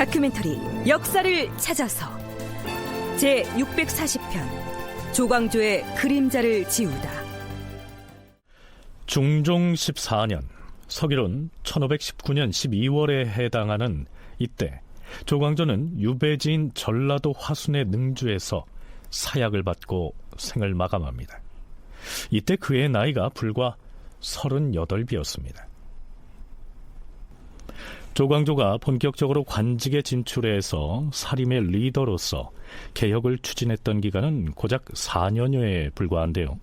다큐멘터리 역사를 찾아서 제640편 조광조의 그림자를 지우다. 중종 14년 서기론 1519년 12월에 해당하는 이때 조광조는 유배지인 전라도 화순의 능주에서 사약을 받고 생을 마감합니다. 이때 그의 나이가 불과 38이었습니다. 조광조가 본격적으로 관직에 진출해서 사림의 리더로서 개혁을 추진했던 기간은 고작 4년여에 불과한데요.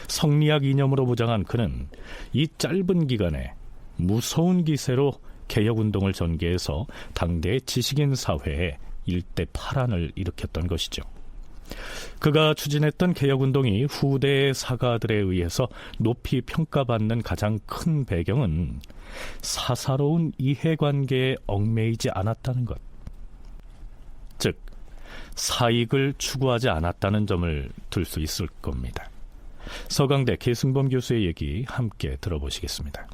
성리학 이념으로 무장한 그는 이 짧은 기간에 무서운 기세로 개혁운동을 전개해서 당대의 지식인 사회에 일대 파란을 일으켰던 것이죠. 그가 추진했던 개혁운동이 후대의 사가들에 의해서 높이 평가받는 가장 큰 배경은 사사로운 이해관계에 얽매이지 않았다는 것, 즉 사익을 추구하지 않았다는 점을 들 수 있을 겁니다. 서강대 계승범 교수의 얘기 함께 들어보시겠습니다.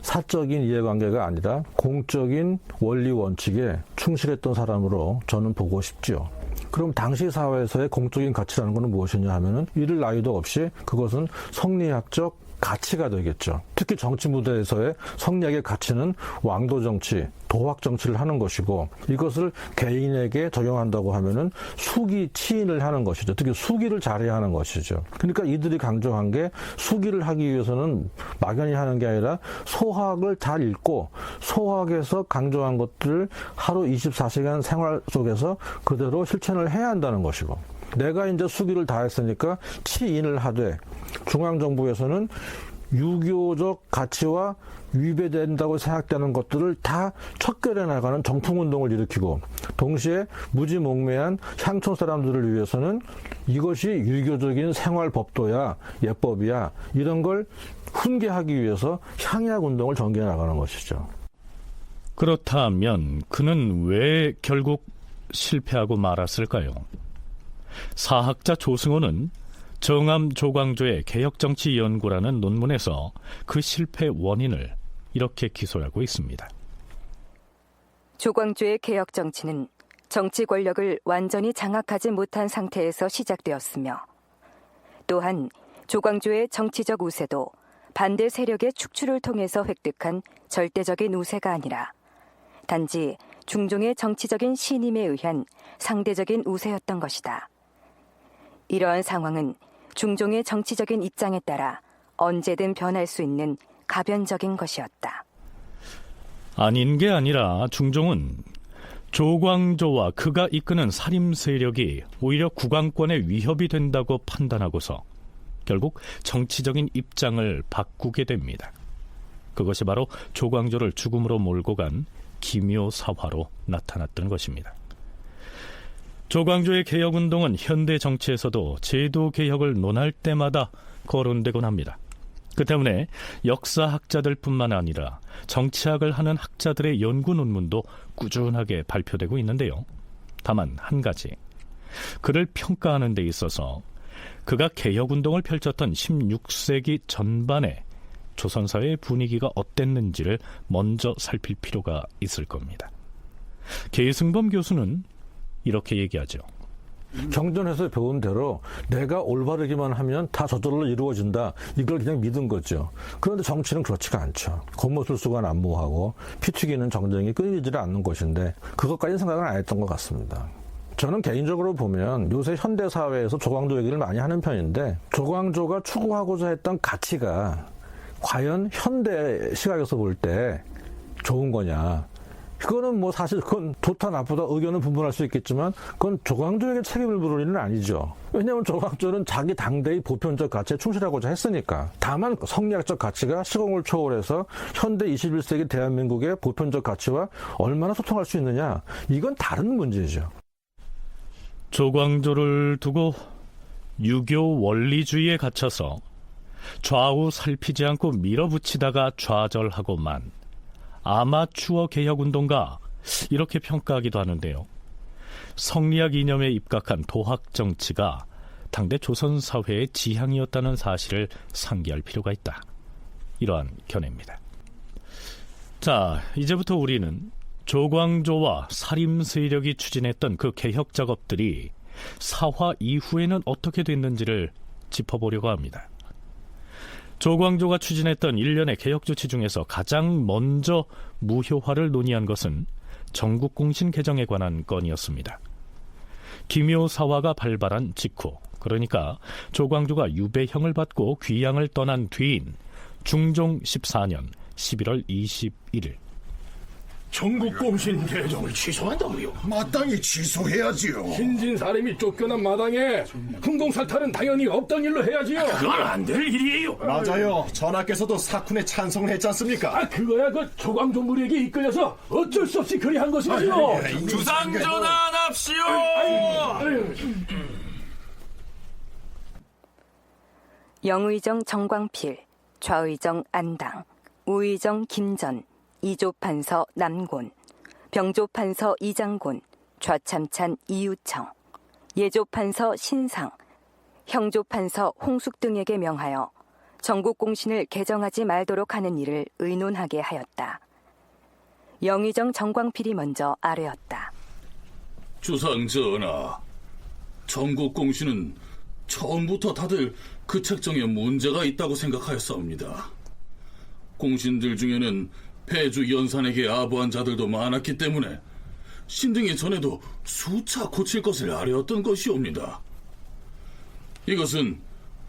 사적인 이해관계가 아니라 공적인 원리 원칙에 충실했던 사람으로 저는 보고 싶죠. 그럼 당시 사회에서의 공적인 가치라는 것은 무엇이냐 하면은 이를 나이도 없이 그것은 성리학적 가치가 되겠죠. 특히 정치 무대에서의 성리학의 가치는 왕도 정치, 도학 정치를 하는 것이고, 이것을 개인에게 적용한다고 하면은 수기 치인을 하는 것이죠. 특히 수기를 잘해야 하는 것이죠. 그러니까 이들이 강조한 게 수기를 하기 위해서는 막연히 하는 게 아니라 소학을 잘 읽고 소학에서 강조한 것들을 하루 24시간 생활 속에서 그대로 실천을 해야 한다는 것이고, 내가 이제 수기를 다 했으니까 치인을 하되 중앙정부에서는 유교적 가치와 위배된다고 생각되는 것들을 다 척결해 나가는 정풍운동을 일으키고, 동시에 무지몽매한 향촌 사람들을 위해서는 이것이 유교적인 생활법도야 예법이야 이런 걸 훈계하기 위해서 향약운동을 전개해 나가는 것이죠. 그렇다면 그는 왜 결국 실패하고 말았을까요? 사학자 조승호는 정암 조광조의 개혁정치연구라는 논문에서 그 실패 원인을 이렇게 기소하고 있습니다. 조광조의 개혁정치는 정치 권력을 완전히 장악하지 못한 상태에서 시작되었으며, 또한 조광조의 정치적 우세도 반대 세력의 축출을 통해서 획득한 절대적인 우세가 아니라 단지 중종의 정치적인 신임에 의한 상대적인 우세였던 것이다. 이러한 상황은 중종의 정치적인 입장에 따라 언제든 변할 수 있는 가변적인 것이었다. 아닌 게 아니라 중종은 조광조와 그가 이끄는 사림 세력이 오히려 국왕권에 위협이 된다고 판단하고서 결국 정치적인 입장을 바꾸게 됩니다. 그것이 바로 조광조를 죽음으로 몰고 간 기묘사화로 나타났던 것입니다. 조광조의 개혁운동은 현대 정치에서도 제도 개혁을 논할 때마다 거론되곤 합니다. 그 때문에 역사학자들뿐만 아니라 정치학을 하는 학자들의 연구 논문도 꾸준하게 발표되고 있는데요. 다만 한 가지, 그를 평가하는 데 있어서 그가 개혁운동을 펼쳤던 16세기 전반에 조선사회의 분위기가 어땠는지를 먼저 살필 필요가 있을 겁니다. 계승범 교수는 이렇게 얘기하죠. 경전에서 배운 대로 내가 올바르기만 하면 다 저절로 이루어진다, 이걸 그냥 믿은 거죠. 그런데 정치는 그렇지가 않죠. 겉모술수가 난무하고 피 튀기는 정쟁이 끊이지를 않는 것인데 그것까지는 생각을 안 했던 것 같습니다. 저는 개인적으로 보면 요새 현대사회에서 조광조 얘기를 많이 하는 편인데, 조광조가 추구하고자 했던 가치가 과연 현대 시각에서 볼 때 좋은 거냐, 그거는 뭐 사실 그건 좋다 나쁘다 의견은 분분할 수 있겠지만 그건 조광조에게 책임을 물을 일은 아니죠. 왜냐하면 조광조는 자기 당대의 보편적 가치에 충실하고자 했으니까. 다만 성리학적 가치가 시공을 초월해서 현대 21세기 대한민국의 보편적 가치와 얼마나 소통할 수 있느냐, 이건 다른 문제죠. 조광조를 두고 유교 원리주의에 갇혀서 좌우 살피지 않고 밀어붙이다가 좌절하고만 아마추어 개혁운동가, 이렇게 평가하기도 하는데요. 성리학 이념에 입각한 도학 정치가 당대 조선 사회의 지향이었다는 사실을 상기할 필요가 있다. 이러한 견해입니다. 자, 이제부터 우리는 조광조와 사림 세력이 추진했던 그 개혁 작업들이 사화 이후에는 어떻게 됐는지를 짚어보려고 합니다. 조광조가 추진했던 일련의 개혁 조치 중에서 가장 먼저 무효화를 논의한 것은 전국공신 개정에 관한 건이었습니다. 기묘사화가 발발한 직후, 그러니까 조광조가 유배형을 받고 귀양을 떠난 뒤인 중종 14년 11월 21일, 전국공신 개정을 취소한다고요? 마땅히 취소해야지요. 신진 사람이 쫓겨난 마당에 흥공사탈은 당연히 없던 일로 해야지요. 그건 안 될 일이에요. 맞아요. 전하께서도 사쿤에 찬성을 했지 않습니까? 그거야 그 조광조 무리에게 이끌려서 어쩔 수 없이 그리한 것이지요. 주상전환합시오. 영의정 정광필, 좌의정 안당, 우의정 김전, 이조판서 남곤, 병조판서 이장곤, 좌참찬 이유청, 예조판서 신상, 형조판서 홍숙 등에게 명하여 전국공신을 개정하지 말도록 하는 일을 의논하게 하였다. 영의정 정광필이 먼저 아뢰었다. 주상전하, 전국공신은 처음부터 다들 그 책정에 문제가 있다고 생각하였사옵니다. 공신들 중에는 폐주 연산에게 아부한 자들도 많았기 때문에 신등이 전에도 수차 고칠 것을 아뢰었던 것이옵니다. 이것은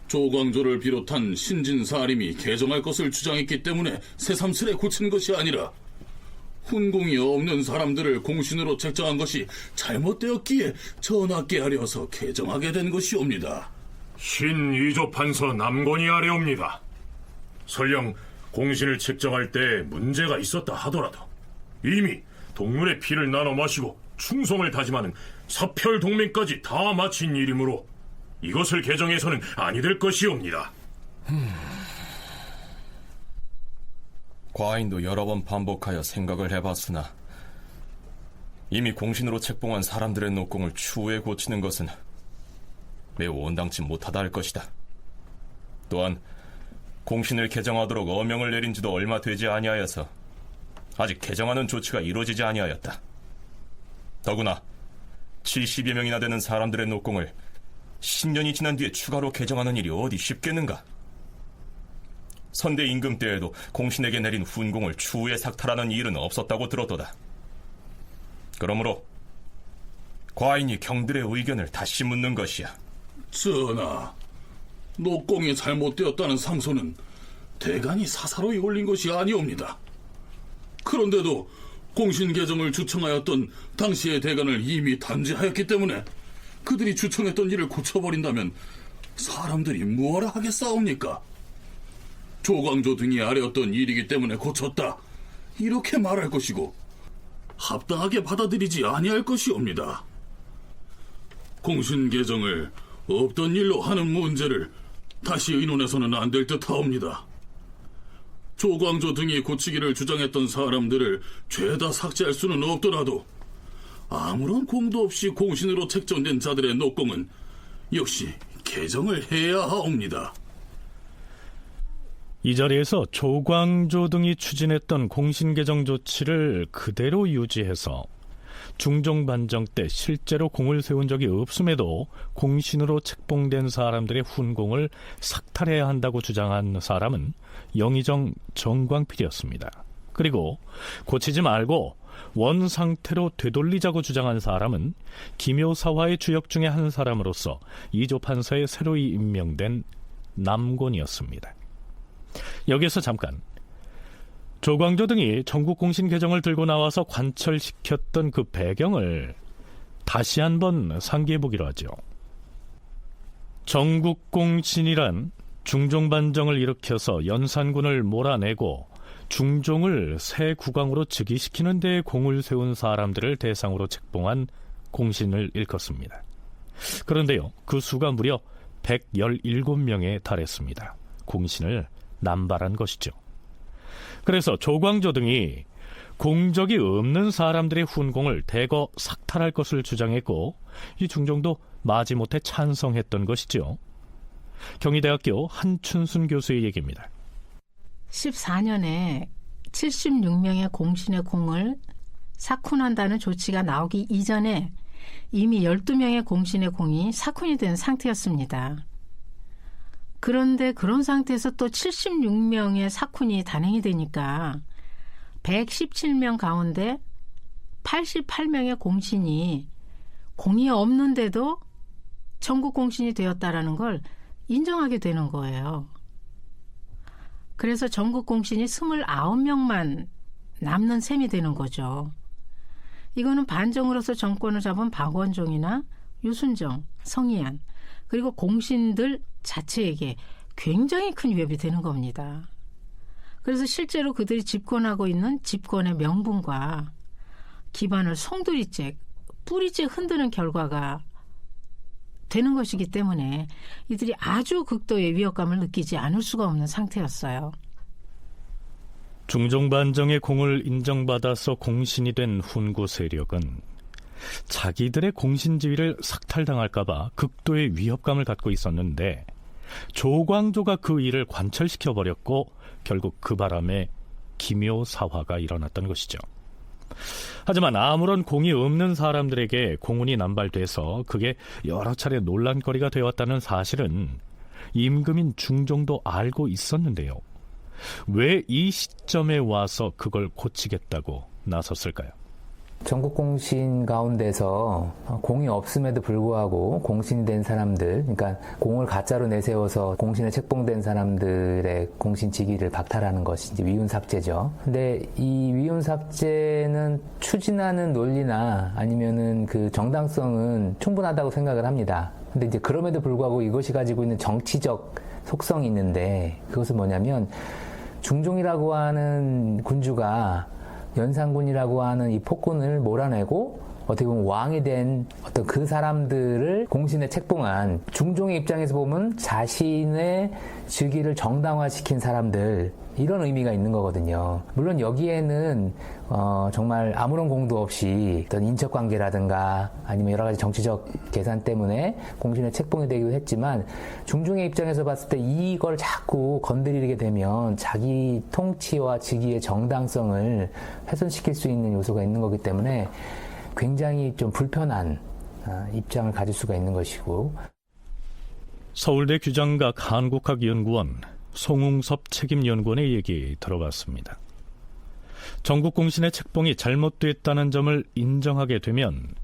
조광조를 비롯한 신진사림이 개정할 것을 주장했기 때문에 새삼스레 고친 것이 아니라 훈공이 없는 사람들을 공신으로 책정한 것이 잘못되었기에 전하께 아뢰어서 개정하게 된 것이옵니다. 신이조판서 남곤이 아뢰옵니다. 설령 공신을 책정할 때 문제가 있었다 하더라도 이미 동문의 피를 나눠 마시고 충성을 다짐하는 사별 동맹까지 다 마친 일이므로 이것을 개정해서는 아니 될 것이옵니다. 과인도 여러 번 반복하여 생각을 해봤으나 이미 공신으로 책봉한 사람들의 노공을 추후에 고치는 것은 매우 온당치 못하다 할 것이다. 또한 공신을 개정하도록 어명을 내린 지도 얼마 되지 아니하여서 아직 개정하는 조치가 이루어지지 아니하였다. 더구나 70여 명이나 되는 사람들의 노공을 10년이 지난 뒤에 추가로 개정하는 일이 어디 쉽겠는가? 선대 임금 때에도 공신에게 내린 훈공을 추후에 삭탈하는 일은 없었다고 들었도다. 그러므로 과인이 경들의 의견을 다시 묻는 것이야. 전하, 노공이 잘못되었다는 상소는 대간이 사사로이 올린 것이 아니옵니다. 그런데도 공신 개정을 주청하였던 당시의 대간을 이미 단죄하였기 때문에 그들이 주청했던 일을 고쳐버린다면 사람들이 무엇라 하겠사옵니까? 조광조 등이 아뢰었던 일이기 때문에 고쳤다, 이렇게 말할 것이고 합당하게 받아들이지 아니할 것이옵니다. 공신 개정을 없던 일로 하는 문제를 다시 의논해서는 안 될 듯하옵니다. 조광조 등이 고치기를 주장했던 사람들을 죄다 삭제할 수는 없더라도 아무런 공도 없이 공신으로 책정된 자들의 노공은 역시 개정을 해야 하옵니다. 이 자리에서 조광조 등이 추진했던 공신 개정 조치를 그대로 유지해서 중종 반정 때 실제로 공을 세운 적이 없음에도 공신으로 책봉된 사람들의 훈공을 삭탈해야 한다고 주장한 사람은 영의정 정광필이었습니다. 그리고 고치지 말고 원 상태로 되돌리자고 주장한 사람은 기묘사화의 주역 중에 한 사람으로서 이조판서에 새로이 임명된 남곤이었습니다. 여기서 잠깐, 조광조 등이 전국공신 개정을 들고 나와서 관철시켰던 그 배경을 다시 한번 상기해보기로 하죠. 전국공신이란 중종반정을 일으켜서 연산군을 몰아내고 중종을 새 국왕으로 즉위시키는 데에 공을 세운 사람들을 대상으로 책봉한 공신을 일컫습니다. 그런데요, 그 수가 무려 117명에 달했습니다. 공신을 남발한 것이죠. 그래서 조광조 등이 공적이 없는 사람들의 훈공을 대거 삭탈할 것을 주장했고, 이 중종도 마지못해 찬성했던 것이죠. 경희대학교 한춘순 교수의 얘기입니다. 14년에 76명의 공신의 공을 사쿤한다는 조치가 나오기 이전에 이미 12명의 공신의 공이 사쿤이 된 상태였습니다. 그런데 그런 상태에서 또 76명의 사쿤이 단행이 되니까 117명 가운데 88명의 공신이 공이 없는데도 전국 공신이 되었다라는 걸 인정하게 되는 거예요. 그래서 전국 공신이 29명만 남는 셈이 되는 거죠. 이거는 반정으로서 정권을 잡은 박원종이나 유순정, 성희안 그리고 공신들 자체에게 굉장히 큰 위협이 되는 겁니다. 그래서 실제로 그들이 집권하고 있는 집권의 명분과 기반을 송두리째, 뿌리째 흔드는 결과가 되는 것이기 때문에 이들이 아주 극도의 위협감을 느끼지 않을 수가 없는 상태였어요. 중종반정의 공을 인정받아서 공신이 된 훈구 세력은 자기들의 공신 지위를 삭탈당할까봐 극도의 위협감을 갖고 있었는데 조광조가 그 일을 관철시켜버렸고 결국 그 바람에 기묘사화가 일어났던 것이죠. 하지만 아무런 공이 없는 사람들에게 공운이 남발돼서 그게 여러 차례 논란거리가 되었다는 사실은 임금인 중종도 알고 있었는데요. 왜 이 시점에 와서 그걸 고치겠다고 나섰을까요? 전국 공신 가운데서 공이 없음에도 불구하고 공신이 된 사람들, 그러니까 공을 가짜로 내세워서 공신에 책봉된 사람들의 공신 직위를 박탈하는 것이 이제 위훈 삭제죠. 근데 이 위훈 삭제는 추진하는 논리나 아니면은 그 정당성은 충분하다고 생각을 합니다. 근데 이제 그럼에도 불구하고 이것이 가지고 있는 정치적 속성이 있는데 그것은 뭐냐면 중종이라고 하는 군주가 연산군이라고 하는 이 폭군을 몰아내고 어떻게 보면 왕이 된 어떤 그 사람들을 공신에 책봉한 중종의 입장에서 보면 자신의 즉위를 정당화시킨 사람들, 이런 의미가 있는 거거든요. 물론 여기에는 정말 아무런 공도 없이 어떤 인척관계라든가 아니면 여러 가지 정치적 계산 때문에 공신에 책봉이 되기도 했지만 중종의 입장에서 봤을 때 이걸 자꾸 건드리게 되면 자기 통치와 즉위의 정당성을 훼손시킬 수 있는 요소가 있는 거기 때문에 굉장히 좀 불편한 입장을 가질 수가 있는 것이고. 서울대 규장각 한국학연구원 송웅섭 책임연구원의 얘기 들어봤습니다. 전국공신의 책봉이 잘못됐다는 점을 인정하게 되면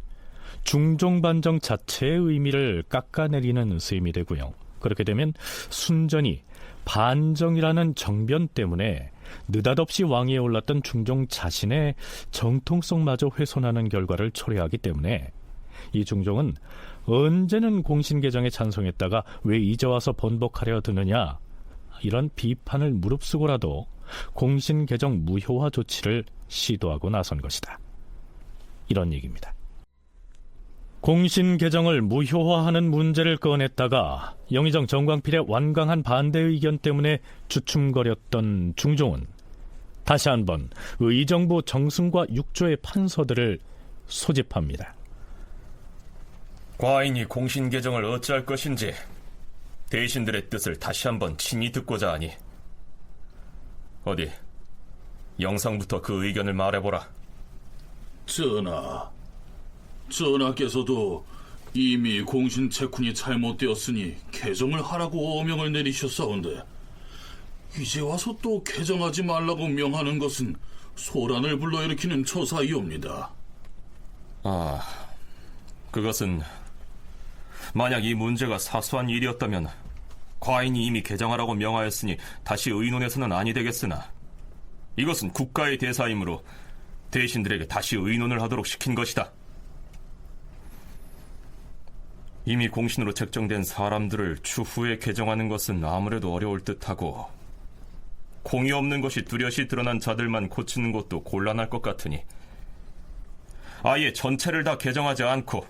중종반정 자체의 의미를 깎아내리는 셈이 되고요. 그렇게 되면 순전히 반정이라는 정변 때문에 느닷없이 왕위에 올랐던 중종 자신의 정통성마저 훼손하는 결과를 초래하기 때문에 이 중종은 언제는 공신 개정에 찬성했다가 왜 이제 와서 번복하려 드느냐, 이런 비판을 무릅쓰고라도 공신 개정 무효화 조치를 시도하고 나선 것이다. 이런 얘기입니다. 공신 개정을 무효화하는 문제를 꺼냈다가 영의정 정광필의 완강한 반대 의견 때문에 주춤거렸던 중종은 다시 한번 의정부 정승과 6조의 판서들을 소집합니다. 과인이 공신 개정을 어찌할 것인지 대신들의 뜻을 다시 한번 친히 듣고자 하니 어디 영상부터 그 의견을 말해보라. 전하께서도 이미 공신 채쿤이 잘못되었으니 개정을 하라고 어명을 내리셨사온데 이제 와서 또 개정하지 말라고 명하는 것은 소란을 불러일으키는 처사이옵니다. 그것은 만약 이 문제가 사소한 일이었다면 과인이 이미 개정하라고 명하였으니 다시 의논해서는 아니 되겠으나 이것은 국가의 대사이므로 대신들에게 다시 의논을 하도록 시킨 것이다. 이미 공신으로 책정된 사람들을 추후에 개정하는 것은 아무래도 어려울 듯하고 공이 없는 것이 뚜렷이 드러난 자들만 고치는 것도 곤란할 것 같으니 아예 전체를 다 개정하지 않고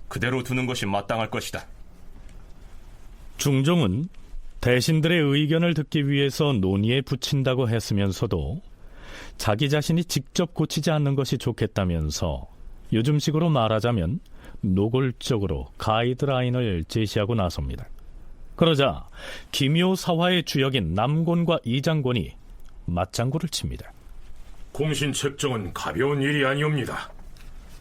그대로 두는 것이 마땅할 것이다. 중종은 대신들의 의견을 듣기 위해서 논의에 붙인다고 했으면서도 자기 자신이 직접 고치지 않는 것이 좋겠다면서 요즘식으로 말하자면 노골적으로 가이드라인을 제시하고 나섭니다. 그러자 기묘사화의 주역인 남곤과 이장곤이 맞장구를 칩니다. 공신 책정은 가벼운 일이 아니옵니다.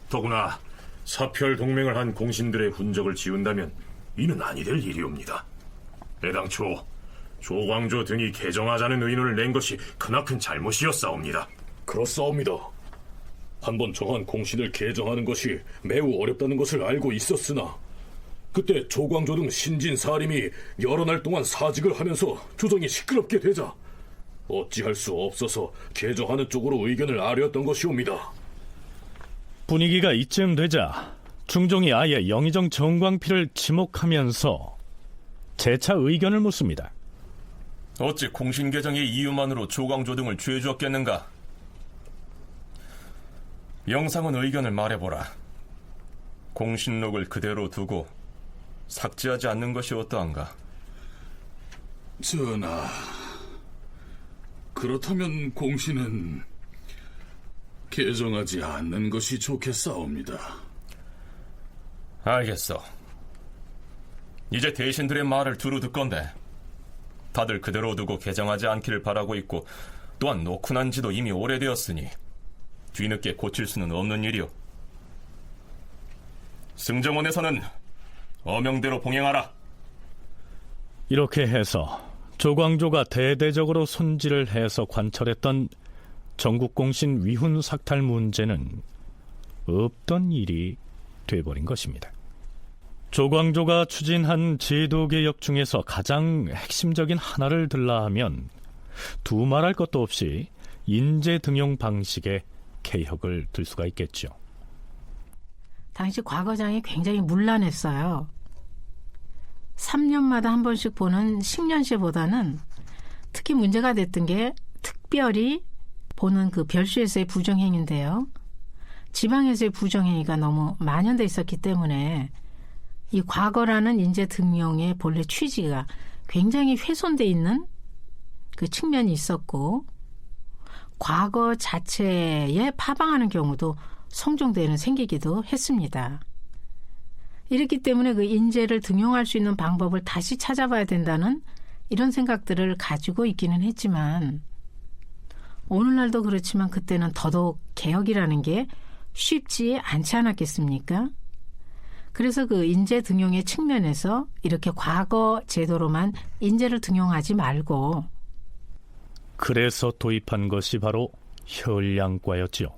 더구나 사별 동맹을 한 공신들의 훈적을 지운다면 이는 아니 될 일이옵니다. 애당초 조광조 등이 개정하자는 의논을 낸 것이 크나큰 잘못이었사옵니다. 그렇사옵니다. 한번 정한 공신을 개정하는 것이 매우 어렵다는 것을 알고 있었으나 그때 조광조 등 신진 사림이 여러 날 동안 사직을 하면서 조정이 시끄럽게 되자 어찌할 수 없어서 개정하는 쪽으로 의견을 아뢰었던 것이옵니다. 분위기가 이쯤 되자 중종이 아예 영의정 정광필을 지목하면서 재차 의견을 묻습니다. 어찌 공신 개정의 이유만으로 조광조 등을 죄주었겠는가? 영상은 의견을 말해보라. 공신록을 그대로 두고 삭제하지 않는 것이 어떠한가? 전하, 그렇다면 공신은 개정하지 않는 것이 좋겠사옵니다. 알겠어. 이제 대신들의 말을 두루 듣건대 다들 그대로 두고 개정하지 않기를 바라고 있고 또한 놓고 난 지도 이미 오래되었으니 뒤늦게 고칠 수는 없는 일이오. 승정원에서는 어명대로 봉행하라. 이렇게 해서 조광조가 대대적으로 손질을 해서 관철했던 전국공신 위훈 삭탈 문제는 없던 일이 돼버린 것입니다. 조광조가 추진한 제도개혁 중에서 가장 핵심적인 하나를 들라 하면 두말할 것도 없이 인재 등용 방식의 개혁을 들 수가 있겠죠. 당시 과거장이 굉장히 문란했어요. 3년마다 한 번씩 보는 식년시보다는 특히 문제가 됐던 게 특별히 보는 그 별수에서의 부정행위인데요. 지방에서의 부정행위가 너무 만연돼 있었기 때문에 이 과거라는 인재 등용의 본래 취지가 굉장히 훼손돼 있는 그 측면이 있었고 과거 자체에 파방하는 경우도 성종대에는 생기기도 했습니다. 이렇기 때문에 그 인재를 등용할 수 있는 방법을 다시 찾아봐야 된다는 이런 생각들을 가지고 있기는 했지만 오늘날도 그렇지만 그때는 더더욱 개혁이라는 게 쉽지 않지 않았겠습니까? 그래서 그 인재 등용의 측면에서 이렇게 과거 제도로만 인재를 등용하지 말고 그래서 도입한 것이 바로 혈량과였지요.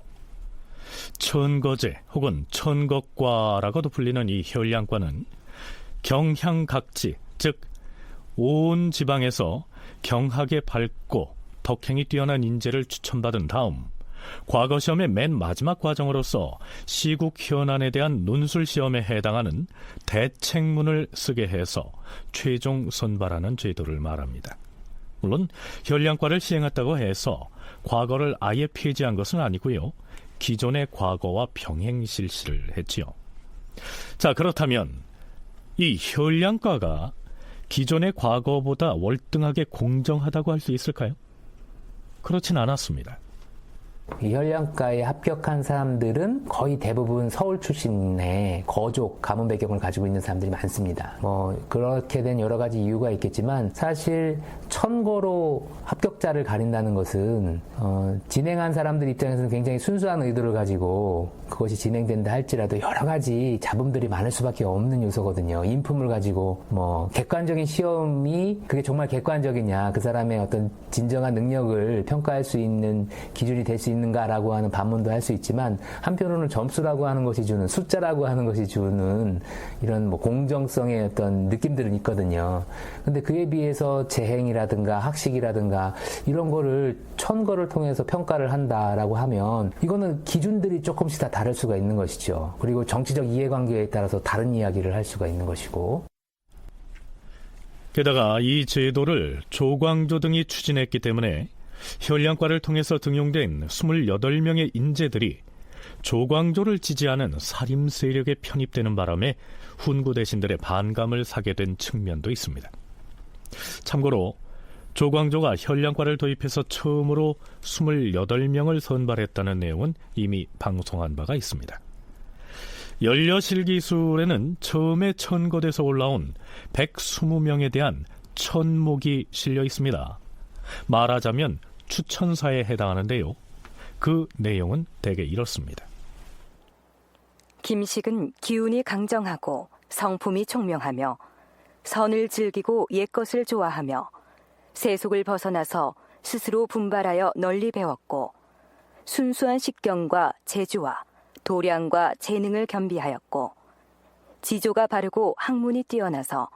천거제 혹은 천거과라고도 불리는 이 혈량과는 경향각지, 즉 온 지방에서 경학에 밝고 덕행이 뛰어난 인재를 추천받은 다음 과거 시험의 맨 마지막 과정으로서 시국 현안에 대한 논술 시험에 해당하는 대책문을 쓰게 해서 최종 선발하는 제도를 말합니다. 물론 혈량과를 시행했다고 해서 과거를 아예 폐지한 것은 아니고요. 기존의 과거와 병행 실시를 했지요. 자, 그렇다면 이 혈량과가 기존의 과거보다 월등하게 공정하다고 할 수 있을까요? 그렇진 않았습니다. 이 혈량과에 합격한 사람들은 거의 대부분 서울 출신의 거족 가문 배경을 가지고 있는 사람들이 많습니다. 그렇게 된 여러 가지 이유가 있겠지만 사실 천거로 합격자를 가린다는 것은 진행한 사람들 입장에서는 굉장히 순수한 의도를 가지고 그것이 진행된다 할지라도 여러 가지 잡음들이 많을 수밖에 없는 요소거든요. 인품을 가지고 객관적인 시험이 그게 정말 객관적이냐, 그 사람의 어떤 진정한 능력을 평가할 수 있는 기준이 될 수 있는가라고 하는 반문도 할 수 있지만 한편으로는 점수라고 하는 것이 주는, 숫자라고 하는 것이 주는 이런 공정성의 어떤 느낌들은 있거든요. 근데 그에 비해서 재행이라든가 학식이라든가 이런 거를 천거를 통해서 평가를 한다라고 하면 이거는 기준들이 조금씩 다 다를 수가 있는 것이죠. 그리고 정치적 이해관계에 따라서 다른 이야기를 할 수가 있는 것이고. 게다가 이 제도를 조광조 등이 추진했기 때문에 혈량과를 통해서 등용된 28명의 인재들이 조광조를 지지하는 사림 세력에 편입되는 바람에 훈구 대신들의 반감을 사게 된 측면도 있습니다. 참고로 조광조가 혈량과를 도입해서 처음으로 28명을 선발했다는 내용은 이미 방송한 바가 있습니다. 연려실기술에는 처음에 천거돼서 올라온 120명에 대한 천목이 실려 있습니다. 말하자면 추천사에 해당하는데요. 그 내용은 대개 이렇습니다. 김식은 기운이 강정하고 성품이 총명하며 선을 즐기고 옛것을 좋아하며 세속을 벗어나서 스스로 분발하여 널리 배웠고 순수한 식경과 재주와 도량과 재능을 겸비하였고 지조가 바르고 학문이 뛰어나서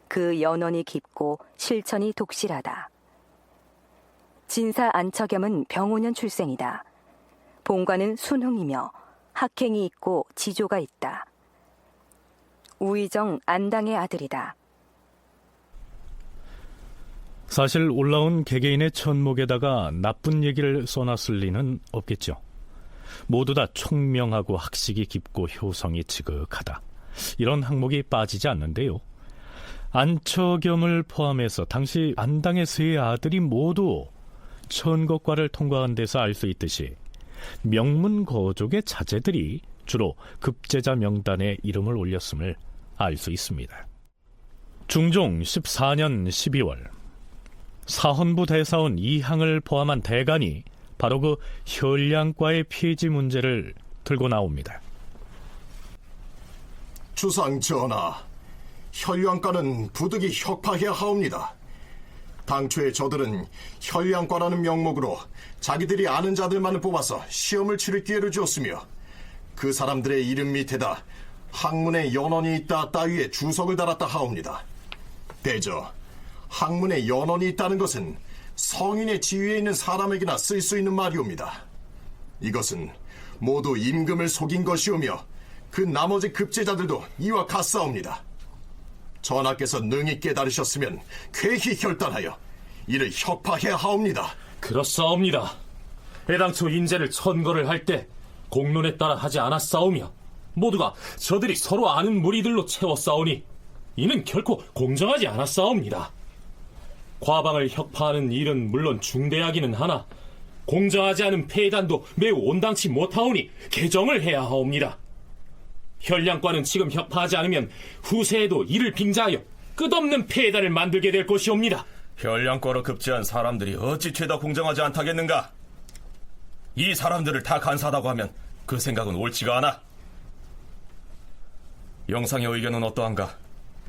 그 연원이 깊고 실천이 독실하다. 진사 안처겸은 병오년 출생이다. 본관은 순흥이며 학행이 있고 지조가 있다. 우의정 안당의 아들이다. 사실 올라온 개개인의 천목에다가 나쁜 얘기를 써놨을 리는 없겠죠. 모두 다 총명하고 학식이 깊고 효성이 지극하다. 이런 항목이 빠지지 않는데요. 안처겸을 포함해서 당시 안당의 세 아들이 모두 천거과를 통과한 데서 알 수 있듯이 명문거족의 자제들이 주로 급제자 명단에 이름을 올렸음을 알 수 있습니다. 중종 14년 12월 사헌부 대사원 이항을 포함한 대간이 바로 그 혈량과의 폐지 문제를 들고 나옵니다. 주상 전하, 혈량과는 부득이 혁파해야 하옵니다. 당초에 저들은 혈량과라는 명목으로 자기들이 아는 자들만을 뽑아서 시험을 치를 기회를 주었으며 그 사람들의 이름 밑에다 학문에 연원이 있다 따위에 주석을 달았다 하옵니다. 대저, 학문에 연원이 있다는 것은 성인의 지위에 있는 사람에게나 쓸 수 있는 말이옵니다. 이것은 모두 임금을 속인 것이오며 그 나머지 급제자들도 이와 같사옵니다. 전하께서 능히 깨달으셨으면 쾌히 결단하여 이를 혁파해야 하옵니다. 그렇사옵니다. 애당초 인재를 천거를 할 때 공론에 따라 하지 않았사오며 모두가 저들이 서로 아는 무리들로 채웠사오니 이는 결코 공정하지 않았사옵니다. 과방을 혁파하는 일은 물론 중대하기는 하나 공정하지 않은 폐단도 매우 온당치 못하오니 개정을 해야 하옵니다. 혈량과는 지금 혁파하지 않으면 후세에도 이를 빙자하여 끝없는 폐단을 만들게 될 것이옵니다. 혈량과로 급제한 사람들이 어찌 죄다 공정하지 않다겠는가? 이 사람들을 다 간사하다고 하면 그 생각은 옳지가 않아. 영상의 의견은 어떠한가?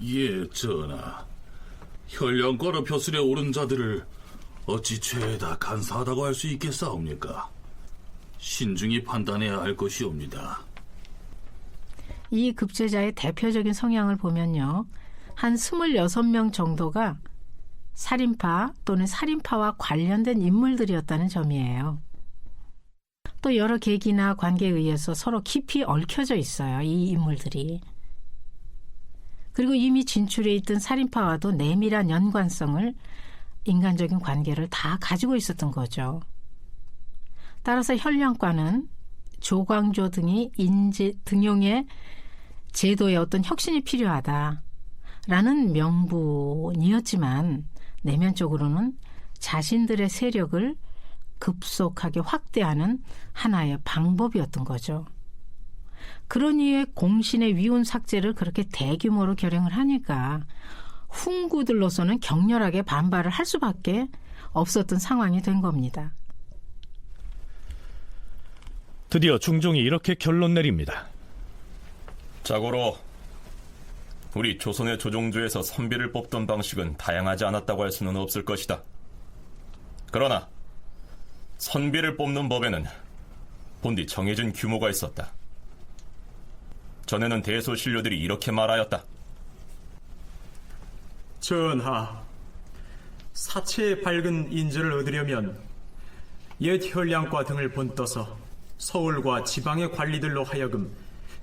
예, 전하. 혈량과로 벼슬에 오른 자들을 어찌 죄다 간사하다고 할 수 있겠사옵니까? 신중히 판단해야 할 것이옵니다. 이 급제자의 대표적인 성향을 보면요. 한 26명 정도가 살인파 또는 살인파와 관련된 인물들이었다는 점이에요. 또 여러 계기나 관계에 의해서 서로 깊이 얽혀져 있어요. 이 인물들이. 그리고 이미 진출해 있던 살인파와도 내밀한 연관성을 인간적인 관계를 다 가지고 있었던 거죠. 따라서 혈량과는 조광조 등이 등용의 제도에 어떤 혁신이 필요하다라는 명분이었지만 내면적으로는 자신들의 세력을 급속하게 확대하는 하나의 방법이었던 거죠. 그런 이유에 공신의 위훈 삭제를 그렇게 대규모로 결행을 하니까 훈구들로서는 격렬하게 반발을 할 수밖에 없었던 상황이 된 겁니다. 드디어 중종이 이렇게 결론 내립니다. 자고로 우리 조선의 조종조에서 선비를 뽑던 방식은 다양하지 않았다고 할 수는 없을 것이다. 그러나 선비를 뽑는 법에는 본디 정해진 규모가 있었다. 전에는 대소신료들이 이렇게 말하였다. 전하, 사체의 밝은 인재를 얻으려면 옛 혈량과 등을 본떠서 서울과 지방의 관리들로 하여금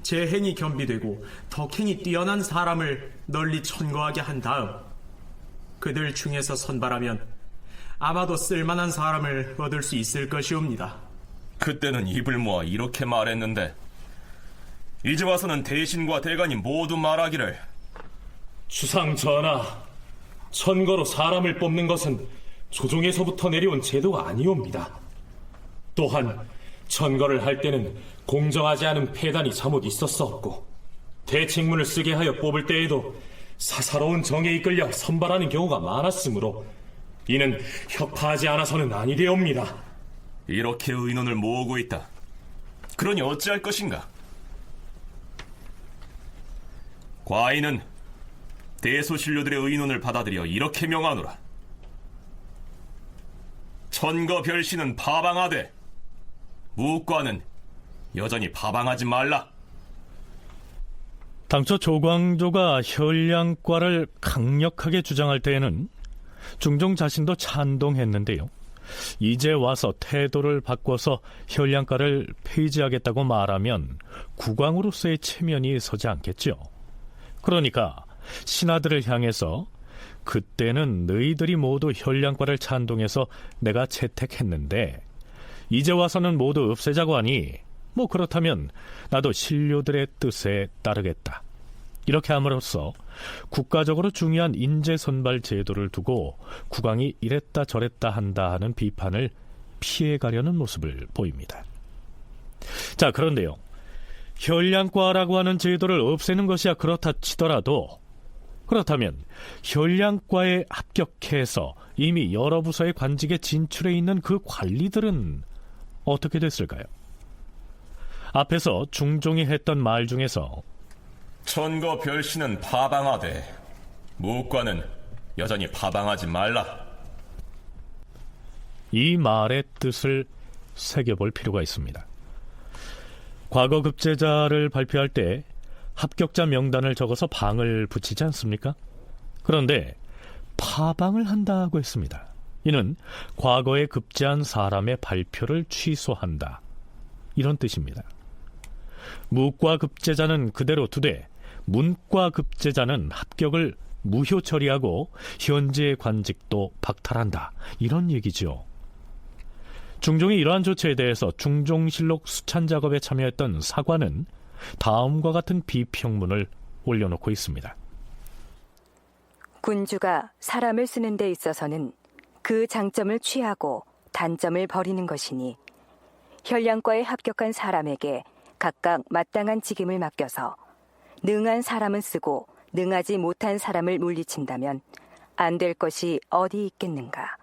재행이 겸비되고 덕행이 뛰어난 사람을 널리 천거하게 한 다음 그들 중에서 선발하면 아마도 쓸만한 사람을 얻을 수 있을 것이옵니다. 그때는 입을 모아 이렇게 말했는데 이제 와서는 대신과 대간이 모두 말하기를 주상 전하, 천거로 사람을 뽑는 것은 조종에서부터 내려온 제도가 아니옵니다. 또한 천거를 할 때는 공정하지 않은 폐단이 잘못 있었사옵고 대책문을 쓰게 하여 뽑을 때에도 사사로운 정에 이끌려 선발하는 경우가 많았으므로 이는 혁파하지 않아서는 아니되옵니다. 이렇게 의논을 모으고 있다. 그러니 어찌할 것인가? 과인은 대소신료들의 의논을 받아들여 이렇게 명하노라. 천거 별신은 파방하되 무과는 여전히 파방하지 말라. 당초 조광조가 혈량과를 강력하게 주장할 때에는 중종 자신도 찬동했는데요. 이제 와서 태도를 바꿔서 혈량과를 폐지하겠다고 말하면 국왕으로서의 체면이 서지 않겠죠. 그러니까 신하들을 향해서 그때는 너희들이 모두 혈량과를 찬동해서 내가 채택했는데 이제 와서는 모두 없애자고 하니 뭐 그렇다면 나도 신료들의 뜻에 따르겠다. 이렇게 함으로써 국가적으로 중요한 인재 선발 제도를 두고 국왕이 이랬다 저랬다 한다 하는 비판을 피해가려는 모습을 보입니다. 자, 그런데요. 혈량과라고 하는 제도를 없애는 것이야 그렇다 치더라도 그렇다면 혈량과에 합격해서 이미 여러 부서의 관직에 진출해 있는 그 관리들은 어떻게 됐을까요? 앞에서 중종이 했던 말 중에서 천거 별신은 파방하되 무과는 여전히 파방하지 말라. 이 말의 뜻을 새겨볼 필요가 있습니다. 과거 급제자를 발표할 때 합격자 명단을 적어서 방을 붙이지 않습니까? 그런데 파방을 한다고 했습니다. 이는 과거에 급제한 사람의 발표를 취소한다. 이런 뜻입니다. 무과 급제자는 그대로 두되 문과 급제자는 합격을 무효 처리하고 현재의 관직도 박탈한다. 이런 얘기죠. 중종이 이러한 조치에 대해서 중종실록 수찬 작업에 참여했던 사관은 다음과 같은 비평문을 올려놓고 있습니다. 군주가 사람을 쓰는 데 있어서는 그 장점을 취하고 단점을 버리는 것이니 혈량과에 합격한 사람에게 각각 마땅한 직임을 맡겨서 능한 사람은 쓰고 능하지 못한 사람을 물리친다면 안 될 것이 어디 있겠는가.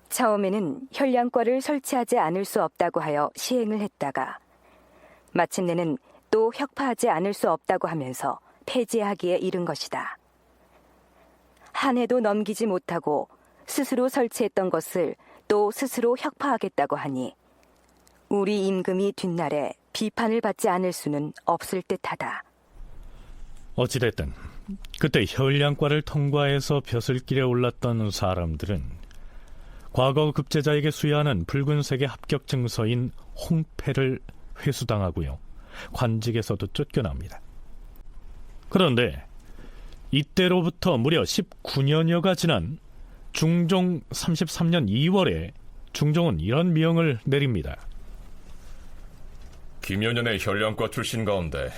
처음에는 혈량과를 설치하지 않을 수 없다고 하여 시행을 했다가 마침내는 또 혁파하지 않을 수 없다고 하면서 폐지하기에 이른 것이다. 한 해도 넘기지 못하고 스스로 설치했던 것을 또 스스로 혁파하겠다고 하니 우리 임금이 뒷날에 비판을 받지 않을 수는 없을 듯하다. 어찌됐든 그때 혈량과를 통과해서 벼슬길에 올랐던 사람들은 과거 급제자에게 수여하는 붉은색의 합격 증서인 홍패를 회수당하고요. 관직에서도 쫓겨납니다. 그런데 이때로부터 무려 19년여가 지난 중종 33년 2월에 중종은 이런 명을 내립니다. 김여년의 혈량과 출신 가운데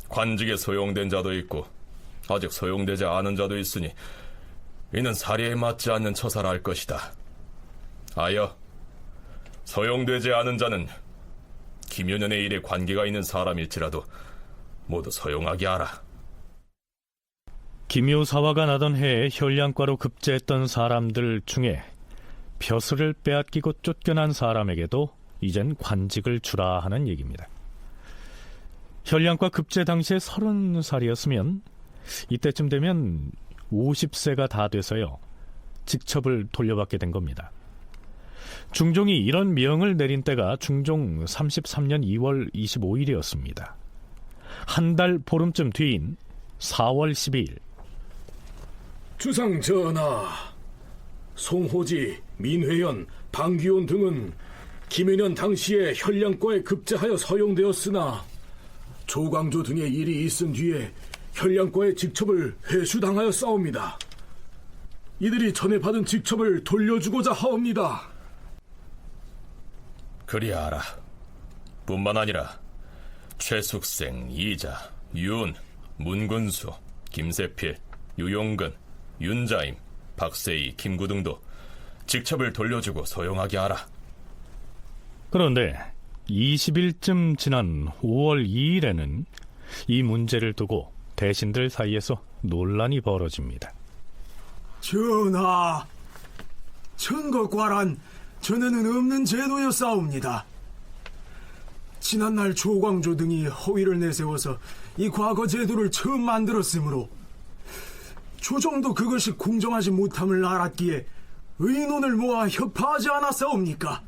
관직에 소용된 자도 있고 아직 소용되지 않은 자도 있으니 이는 사리에 맞지 않는 처사를 할 것이다. 하여 소용되지 않은 자는 김여년의 일에 관계가 있는 사람일지라도 모두 소용하게 하라. 김효사화가 나던 해에 혈량과로 급제했던 사람들 중에 벼슬을 빼앗기고 쫓겨난 사람에게도 이젠 관직을 주라 하는 얘기입니다. 혈량과 급제 당시에 30살이었으면 이때쯤 되면 50세가 다 돼서요. 직첩을 돌려받게 된 겁니다. 중종이 이런 명을 내린 때가 중종 33년 2월 25일이었습니다. 한 달 보름쯤 뒤인 4월 12일 주상 전하, 송호지, 민회연, 방귀온 등은 김연년 당시에 혈량과에 급제하여 서용되었으나 조광조 등의 일이 있은 뒤에 혈량과의 직첩을 회수당하여 싸웁니다. 이들이 전에 받은 직첩을 돌려주고자 하옵니다. 그리하라. 뿐만 아니라 최숙생, 이자, 윤, 문근수, 김세필, 유용근, 윤자임, 박세희, 김구 등도 직첩을 돌려주고 소용하게 하라. 그런데 20일쯤 지난 5월 2일에는 이 문제를 두고 대신들 사이에서 논란이 벌어집니다. 전하, 천거과란 전에는 없는 제도였사옵니다. 지난날 조광조 등이 허위를 내세워서 이 과거 제도를 처음 만들었으므로 조정도 그것이 공정하지 못함을 알았기에 의논을 모아 협파하지 않았사옵니까?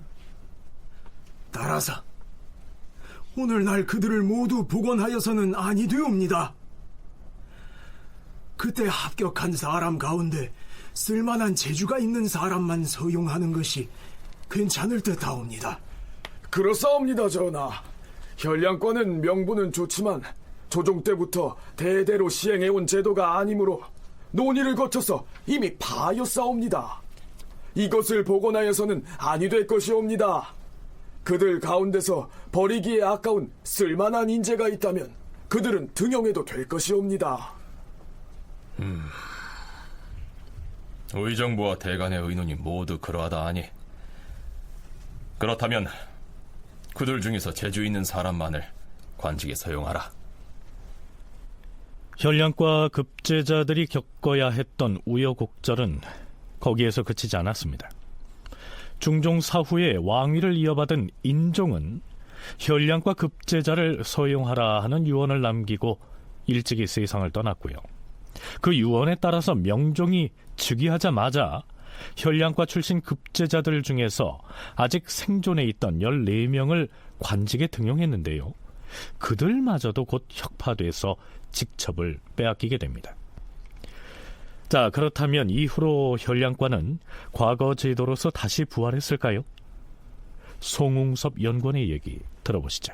따라서 오늘날 그들을 모두 복원하여서는 아니 되옵니다. 그때 합격한 사람 가운데 쓸만한 재주가 있는 사람만 서용하는 것이 괜찮을 듯하옵니다. 그렇사옵니다, 전하. 현량권은 명분은 좋지만 조종 때부터 대대로 시행해온 제도가 아니므로 논의를 거쳐서 이미 파였사옵니다. 이것을 복원하여서는 아니 될 것이옵니다. 그들 가운데서 버리기에 아까운 쓸만한 인재가 있다면 그들은 등용해도 될 것이옵니다. 의정부와 대간의 의논이 모두 그러하다 하니 그렇다면 그들 중에서 재주 있는 사람만을 관직에 서용하라. 현량과 급제자들이 겪어야 했던 우여곡절은 거기에서 그치지 않았습니다. 중종 사후에 왕위를 이어받은 인종은 현량과 급제자를 서용하라 하는 유언을 남기고 일찍이 세상을 떠났고요. 그 유언에 따라서 명종이 즉위하자마자 현량과 출신 급제자들 중에서 아직 생존해 있던 14명을 관직에 등용했는데요. 그들마저도 곧 혁파돼서 직첩을 빼앗기게 됩니다. 자, 그렇다면 이후로 현량과는 과거 제도로서 다시 부활했을까요? 송웅섭 연구원의 얘기 들어보시죠.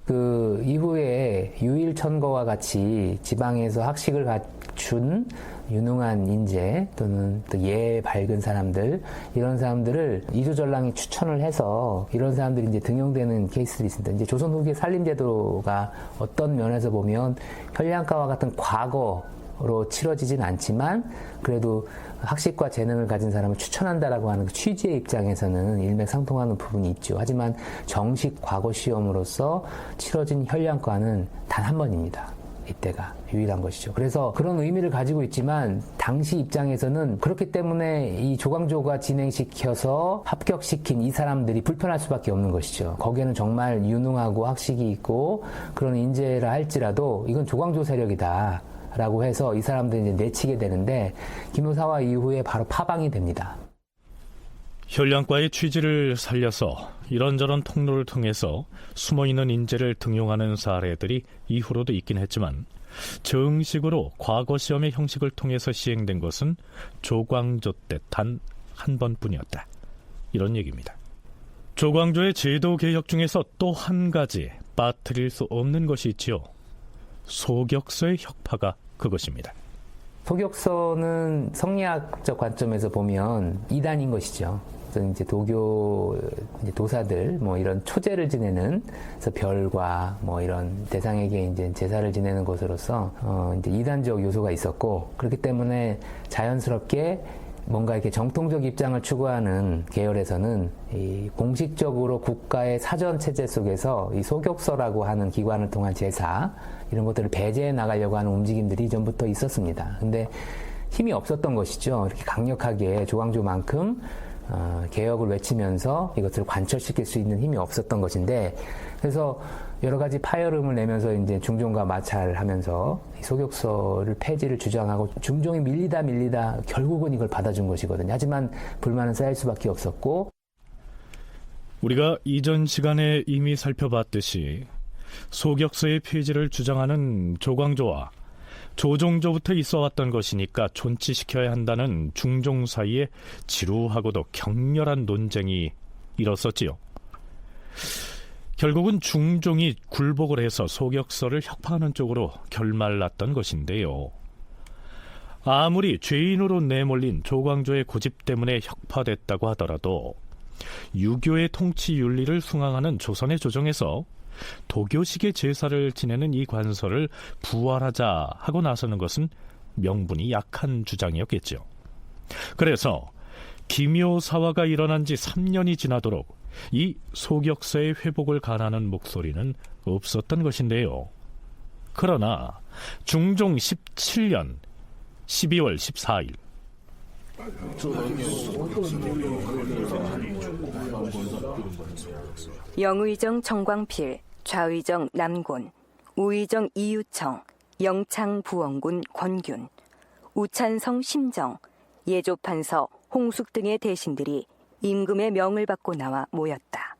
그 이후에 유일천거와 같이 지방에서 학식을 갖춘 유능한 인재 또는 또 예 밝은 사람들, 이런 사람들을 이조전랑이 추천을 해서 이런 사람들이 이제 등용되는 케이스들이 있습니다. 이제 조선 후기 산림제도가 어떤 면에서 보면 현량과와 같은 과거로 치러지진 않지만 그래도 학식과 재능을 가진 사람을 추천한다라고 하는 그 취지의 입장에서는 일맥상통하는 부분이 있죠. 하지만 정식 과거 시험으로서 치러진 현량과는 단 한 번입니다. 이때가 유일한 것이죠. 그래서 그런 의미를 가지고 있지만 당시 입장에서는 그렇기 때문에 이 조광조가 진행시켜서 합격시킨 이 사람들이 불편할 수밖에 없는 것이죠. 거기에는 정말 유능하고 학식이 있고 그런 인재라 할지라도 이건 조광조 세력이다 라고 해서 이 사람들이 이제 내치게 되는데 김효사화 이후에 바로 파방이 됩니다. 현량과의 취지를 살려서 이런저런 통로를 통해서 숨어있는 인재를 등용하는 사례들이 이후로도 있긴 했지만 정식으로 과거 시험의 형식을 통해서 시행된 것은 조광조 때 단 한 번뿐이었다. 이런 얘기입니다. 조광조의 제도 개혁 중에서 또 한 가지 빠뜨릴 수 없는 것이 있지요. 소격서의 혁파가 그것입니다. 소격서는 성리학적 관점에서 보면 이단인 것이죠. 이제 도교 이제 도사들 뭐 이런 초제를 지내는 그래서 별과 뭐 이런 대상에게 이제 제사를 지내는 것으로서 이제 이단적 요소가 있었고 그렇기 때문에 자연스럽게 뭔가 이렇게 정통적 입장을 추구하는 계열에서는 이 공식적으로 국가의 사전 체제 속에서 이 소격서라고 하는 기관을 통한 제사 이런 것들을 배제해 나가려고 하는 움직임들이 이전부터 있었습니다. 근데 힘이 없었던 것이죠. 이렇게 강력하게 조광조만큼 개혁을 외치면서 이것을 관철시킬 수 있는 힘이 없었던 것인데 그래서 여러 가지 파열음을 내면서 이제 중종과 마찰하면서 소격서를 폐지를 주장하고 중종이 밀리다 결국은 이걸 받아준 것이거든요. 하지만 불만은 쌓일 수밖에 없었고 우리가 이전 시간에 이미 살펴봤듯이 소격서의 폐지를 주장하는 조광조와 조종조부터 있어왔던 것이니까 존치시켜야 한다는 중종 사이에 지루하고도 격렬한 논쟁이 일었었지요. 결국은 중종이 굴복을 해서 소격서를 혁파하는 쪽으로 결말났던 것인데요. 아무리 죄인으로 내몰린 조광조의 고집 때문에 혁파됐다고 하더라도 유교의 통치 윤리를 숭앙하는 조선의 조정에서 도교식의 제사를 지내는 이 관서를 부활하자 하고 나서는 것은 명분이 약한 주장이었겠죠. 그래서 기묘사화가 일어난 지 3년이 지나도록 이 소격서의 회복을 가하는 목소리는 없었던 것인데요. 그러나 중종 17년 12월 14일 영의정 정광필, 좌의정 남곤, 우의정 이유청, 영창 부원군 권균, 우찬성 심정, 예조판서 홍숙 등의 대신들이 임금의 명을 받고 나와 모였다.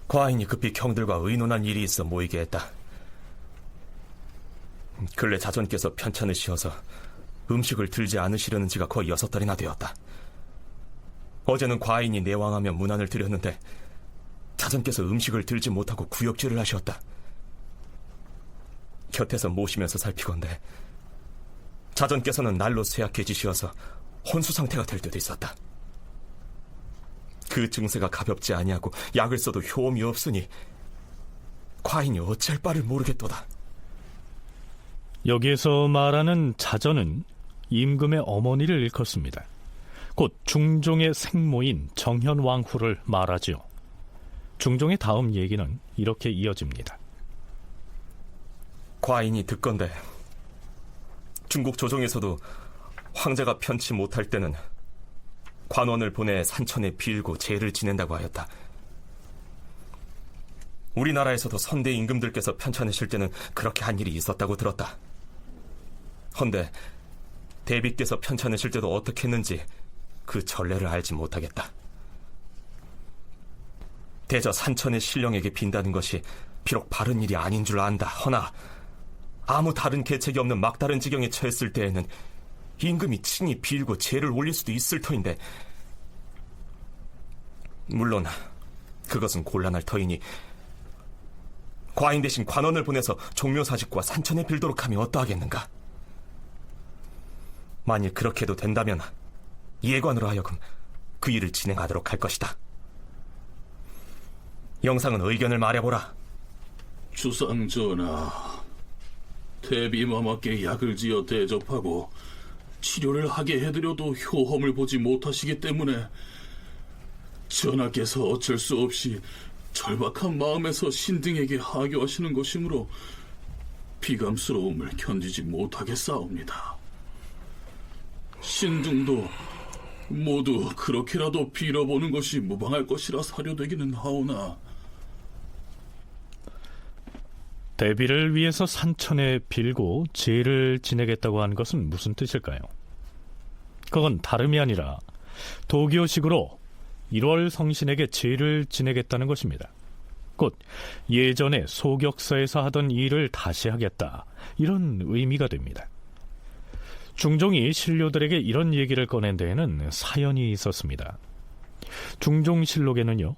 과인이 급히 경들과 의논한 일이 있어 모이게 했다. 근래 자전께서 편찬을 씌워서 음식을 들지 않으시려는 지가 거의 6달이나 되었다. 어제는 과인이 내왕하며 문안을 드렸는데 자전께서 음식을 들지 못하고 구역질을 하셨다. 곁에서 모시면서 살피건대 자전께서는 날로 쇠약해지시어서 혼수 상태가 될 때도 있었다. 그 증세가 가볍지 아니하고 약을 써도 효험이 없으니 과인이 어찌할 바를 모르겠도다. 여기에서 말하는 자전은 임금의 어머니를 일컫습니다. 곧 중종의 생모인 정현왕후를 말하지요. 중종의 다음 얘기는 이렇게 이어집니다. 과인이 듣건대 중국 조정에서도 황제가 편치 못할 때는 관원을 보내 산천에 빌고 제를 지낸다고 하였다. 우리나라에서도 선대 임금들께서 편찮으실 때는 그렇게 한 일이 있었다고 들었다. 헌데 대비께서 편찮으실 때도 어떻게 했는지 그 전례를 알지 못하겠다. 대저 산천의 신령에게 빈다는 것이 비록 바른 일이 아닌 줄 안다. 허나 아무 다른 계책이 없는 막다른 지경에 처했을 때에는 임금이 친히 빌고 제를 올릴 수도 있을 터인데, 물론 그것은 곤란할 터이니 과인 대신 관원을 보내서 종묘사직과 산천에 빌도록 하면 어떠하겠는가? 만일 그렇게 해도 된다면 예관으로 하여금 그 일을 진행하도록 할 것이다. 영상은 의견을 말해보라. 주상전하, 대비마마께 약을 지어 대접하고 치료를 하게 해드려도 효험을 보지 못하시기 때문에 전하께서 어쩔 수 없이 절박한 마음에서 신등에게 하교하시는 것이므로 비감스러움을 견디지 못하겠사옵니다. 신등도 모두 그렇게라도 빌어보는 것이 무방할 것이라 사료되기는 하오나, 대비를 위해서 산천에 빌고 제를 지내겠다고 한 것은 무슨 뜻일까요? 그건 다름이 아니라 도교식으로 1월 성신에게 제를 지내겠다는 것입니다. 곧 예전에 소격사에서 하던 일을 다시 하겠다, 이런 의미가 됩니다. 중종이 신료들에게 이런 얘기를 꺼낸 데에는 사연이 있었습니다. 중종실록에는요,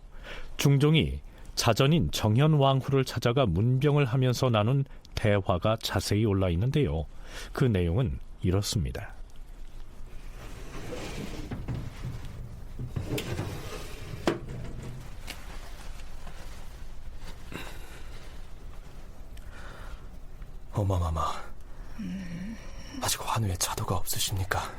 중종이 자전인 정현왕후를 찾아가 문병을 하면서 나눈 대화가 자세히 올라 있는데요, 그 내용은 이렇습니다. 어마마마, 아직 환우에 자도가 없으십니까?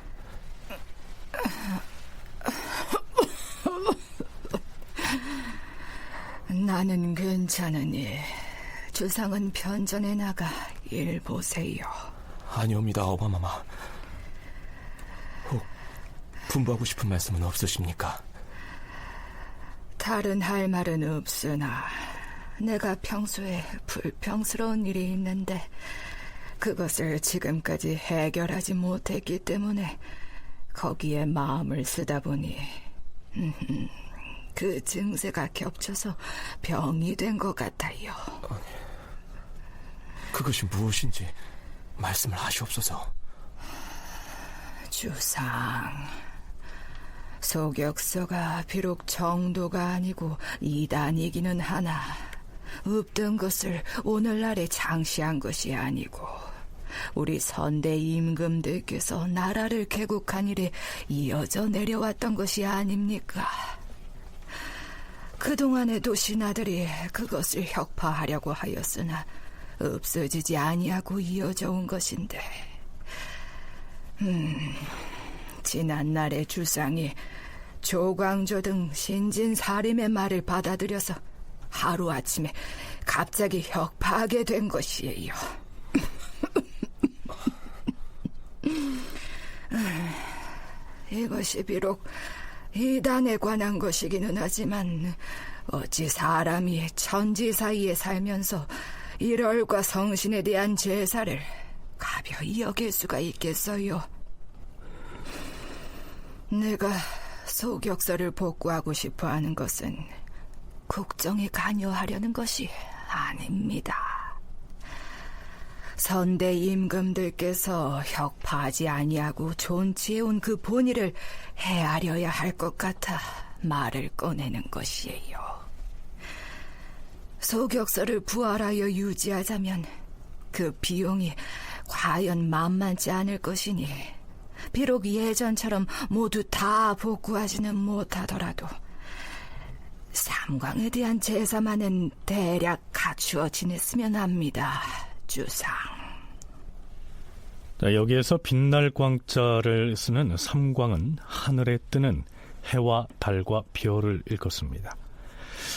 나는 괜찮으니 주상은 편전에 나가 일 보세요. 아니옵니다, 어마마마. 혹 분부하고 싶은 말씀은 없으십니까? 다른 할 말은 없으나 내가 평소에 불평스러운 일이 있는데 그것을 지금까지 해결하지 못했기 때문에 거기에 마음을 쓰다 보니 그 증세가 겹쳐서 병이 된 것 같아요. 아니, 그것이 무엇인지 말씀을 하시옵소서. 주상, 소격서가 비록 정도가 아니고 이단이기는 하나 없던 것을 오늘날에 장시한 것이 아니고 우리 선대 임금들께서 나라를 개국한 일에 이어져 내려왔던 것이 아닙니까? 그동안에도 신하들이 그것을 혁파하려고 하였으나 없어지지 아니하고 이어져 온 것인데, 지난날의 주상이 조광조 등 신진 사림의 말을 받아들여서 하루아침에 갑자기 혁파하게 된 것이에요. 이것이 비록 이단에 관한 것이기는 하지만 어찌 사람이 천지 사이에 살면서 일월과 성신에 대한 제사를 가벼이 여길 수가 있겠어요. 내가 소격서를 복구하고 싶어 하는 것은 국정에 관여하려는 것이 아닙니다. 선대 임금들께서 혁파하지 아니하고 존치해온 그 본의를 헤아려야 할 것 같아 말을 꺼내는 것이에요. 소격서를 부활하여 유지하자면 그 비용이 과연 만만치 않을 것이니 비록 예전처럼 모두 다 복구하지는 못하더라도 삼광에 대한 제사만은 대략 갖추어 지냈으면 합니다. 주상. 여기에서 빛날 광자를 쓰는 삼광은 하늘에 뜨는 해와 달과 별을 일컫습니다.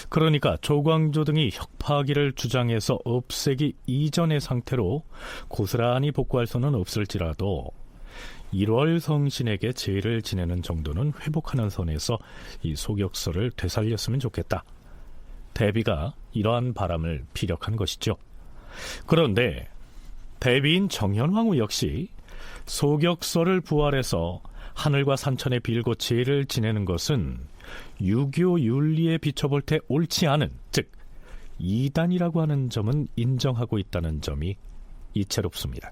그러니까 조광조 등이 혁파하기를 주장해서 없애기 이전의 상태로 고스란히 복구할 수는 없을지라도 1월 성신에게 제를 지내는 정도는 회복하는 선에서 이 소격서를 되살렸으면 좋겠다. 대비가 이러한 바람을 피력한 것이죠. 그런데 대비인 정현왕후 역시 소격서를 부활해서 하늘과 산천에 빌고 제를 지내는 것은 유교 윤리에 비춰볼 때 옳지 않은, 즉 이단이라고 하는 점은 인정하고 있다는 점이 이채롭습니다.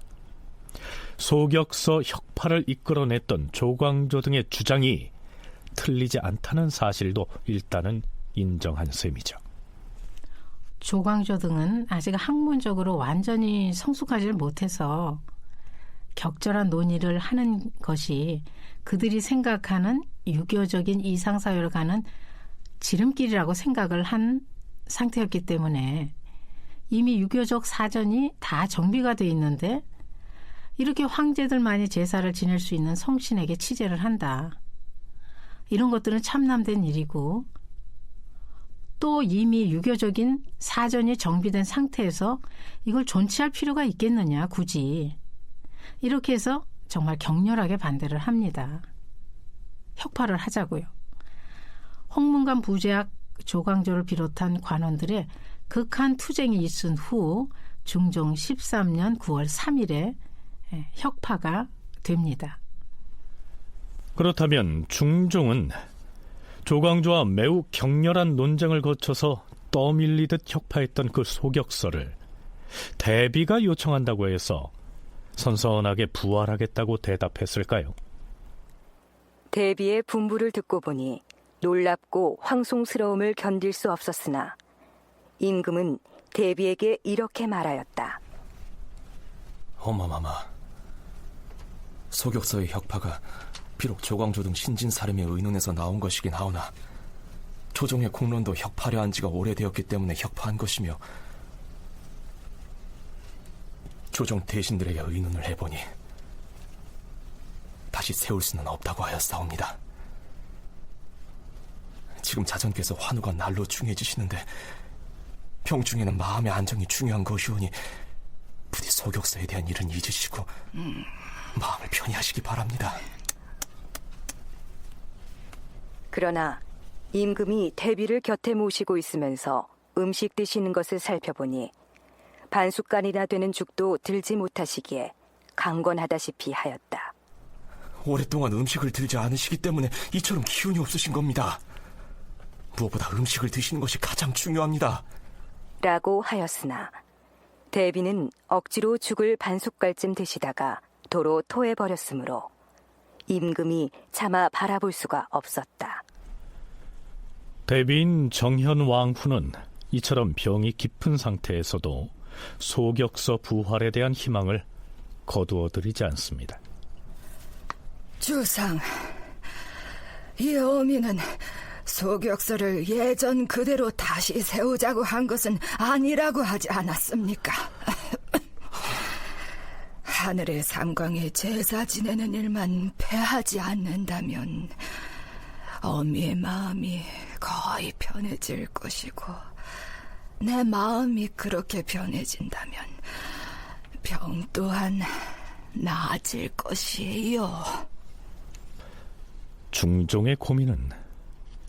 소격서 혁파를 이끌어냈던 조광조 등의 주장이 틀리지 않다는 사실도 일단은 인정한 셈이죠. 조광조 등은 아직 학문적으로 완전히 성숙하지 못해서 격절한 논의를 하는 것이 그들이 생각하는 유교적인 이상사회를 가는 지름길이라고 생각을 한 상태였기 때문에 이미 유교적 사전이 다 정비가 돼 있는데 이렇게 황제들만이 제사를 지낼 수 있는 성신에게 치제를 한다. 이런 것들은 참남된 일이고 또 이미 유교적인 사전이 정비된 상태에서 이걸 존치할 필요가 있겠느냐 굳이. 이렇게 해서 정말 격렬하게 반대를 합니다. 혁파를 하자고요. 홍문관 부제학 조광조를 비롯한 관원들의 극한 투쟁이 있은 후 중종 13년 9월 3일에 혁파가 됩니다. 그렇다면 중종은 조광조와 매우 격렬한 논쟁을 거쳐서 떠밀리듯 혁파했던 그 소격서를 대비가 요청한다고 해서 선선하게 부활하겠다고 대답했을까요? 대비의 분부를 듣고 보니 놀랍고 황송스러움을 견딜 수 없었으나 임금은 대비에게 이렇게 말하였다. 어마마마, 소격서의 혁파가 비록 조광조 등 신진사림의 의논에서 나온 것이긴 하오나 조정의 공론도 혁파려 한 지가 오래되었기 때문에 혁파한 것이며 조정 대신들에게 의논을 해보니 다시 세울 수는 없다고 하였사옵니다. 지금 자전께서 환우가 날로 중해지시는데 병중에는 마음의 안정이 중요한 것이오니 부디 소격서에 대한 일은 잊으시고 마음을 편히 하시기 바랍니다. 그러나 임금이 대비를 곁에 모시고 있으면서 음식 드시는 것을 살펴보니 반숟간이나 되는 죽도 들지 못하시기에 강권하다시피 하였다. 오랫동안 음식을 들지 않으시기 때문에 이처럼 기운이 없으신 겁니다. 무엇보다 음식을 드시는 것이 가장 중요합니다. 라고 하였으나 대비는 억지로 죽을 반숟갈쯤 드시다가 도로 토해버렸으므로 임금이 차마 바라볼 수가 없었다. 대비인 정현왕후는 이처럼 병이 깊은 상태에서도 소격서 부활에 대한 희망을 거두어들이지 않습니다. 주상, 이 어미는 소격서를 예전 그대로 다시 세우자고 한 것은 아니라고 하지 않았습니까? 하늘의 삼광에 제사 지내는 일만 패하지 않는다면 어미의 마음이 거의 편해질 것이고 내 마음이 그렇게 변해진다면 병 또한 나아질 것이에요. 중종의 고민은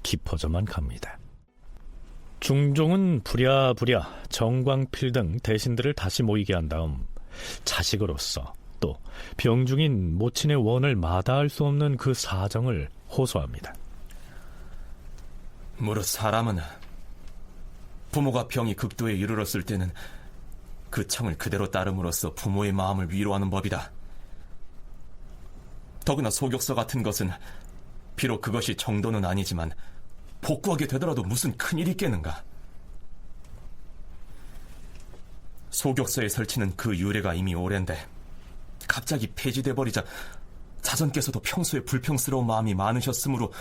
깊어져만 갑니다. 중종은 부랴부랴 정광필 등 대신들을 다시 모이게 한 다음 자식으로서 또 병중인 모친의 원을 마다할 수 없는 그 사정을 호소합니다. 무릇 사람은 부모가 병이 극도에 이르렀을 때는 그 청을 그대로 따름으로써 부모의 마음을 위로하는 법이다. 더구나 소격서 같은 것은 비록 그것이 정도는 아니지만 복구하게 되더라도 무슨 큰일이 있겠는가. 소격서의 설치는 그 유래가 이미 오랜데 갑자기 폐지돼버리자 자전께서도 평소에 불평스러운 마음이 많으셨으므로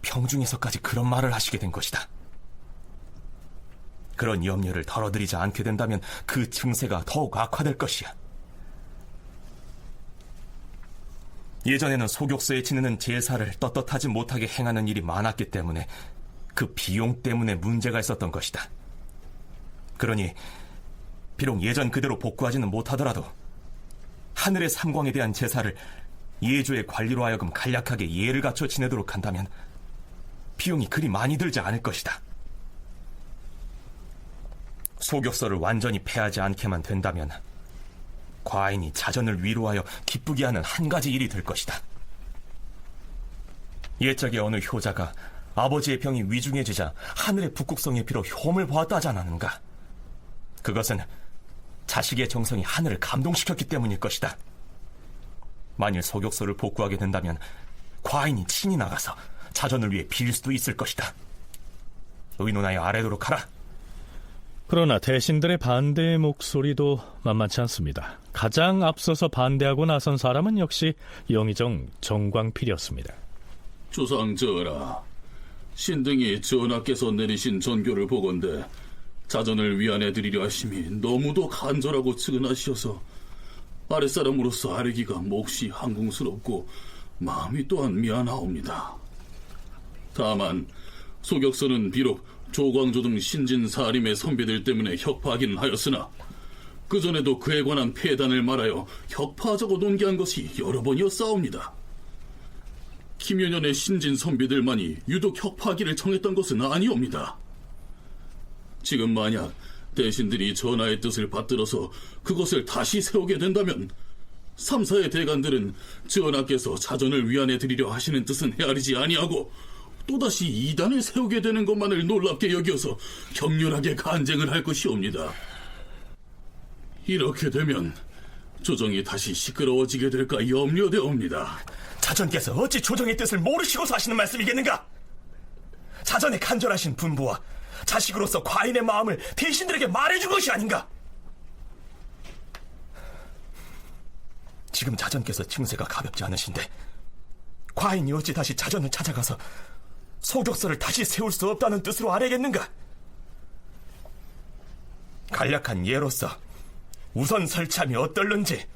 병중에서까지 그런 말을 하시게 된 것이다. 그런 염려를 덜어드리지 않게 된다면 그 증세가 더욱 악화될 것이야. 예전에는 소격서에 지내는 제사를 떳떳하지 못하게 행하는 일이 많았기 때문에 그 비용 때문에 문제가 있었던 것이다. 그러니 비록 예전 그대로 복구하지는 못하더라도 하늘의 삼광에 대한 제사를 예조의 관리로 하여금 간략하게 예를 갖춰 지내도록 한다면 비용이 그리 많이 들지 않을 것이다. 소격서를 완전히 폐하지 않게만 된다면 과인이 자전을 위로하여 기쁘게 하는 한 가지 일이 될 것이다. 옛적에 어느 효자가 아버지의 병이 위중해지자 하늘의 북극성에 비로 효험을 보았다 하지 않았는가? 그것은 자식의 정성이 하늘을 감동시켰기 때문일 것이다. 만일 소격서를 복구하게 된다면 과인이 친히 나가서 자전을 위해 빌 수도 있을 것이다. 의논하여 아래도록 하라. 그러나 대신들의 반대의 목소리도 만만치 않습니다. 가장 앞서서 반대하고 나선 사람은 역시 영의정 정광필이었습니다. 주상전하, 신등이 전하께서 내리신 전교를 보건대 자전을 위안해 드리려 하심이 너무도 간절하고 측은하시어서 아랫사람으로서 아뢰기가 몹시 항궁스럽고 마음이 또한 미안하옵니다. 다만 소격서는 비록 조광조 등 신진 사림의 선비들 때문에 혁파하기는 하였으나 그전에도 그에 관한 폐단을 말하여 혁파하자고 논의한 것이 여러 번이었사옵니다. 김연년의 신진 선비들만이 유독 혁파하기를 정했던 것은 아니옵니다. 지금 만약 대신들이 전하의 뜻을 받들어서 그것을 다시 세우게 된다면 3사의 대간들은 전하께서 자전을 위안해 드리려 하시는 뜻은 헤아리지 아니하고 또다시 이단을 세우게 되는 것만을 놀랍게 여겨서 격렬하게 간쟁을 할 것이옵니다. 이렇게 되면 조정이 다시 시끄러워지게 될까 염려되옵니다. 자전께서 어찌 조정의 뜻을 모르시고서 하시는 말씀이겠는가? 자전의 간절하신 분부와 자식으로서 과인의 마음을 대신들에게 말해준 것이 아닌가? 지금 자전께서 증세가 가볍지 않으신데 과인이 어찌 다시 자전을 찾아가서 소격서를 다시 세울 수 없다는 뜻으로 아뢰겠는가? 간략한 예로서 우선 설치함이 어떨는지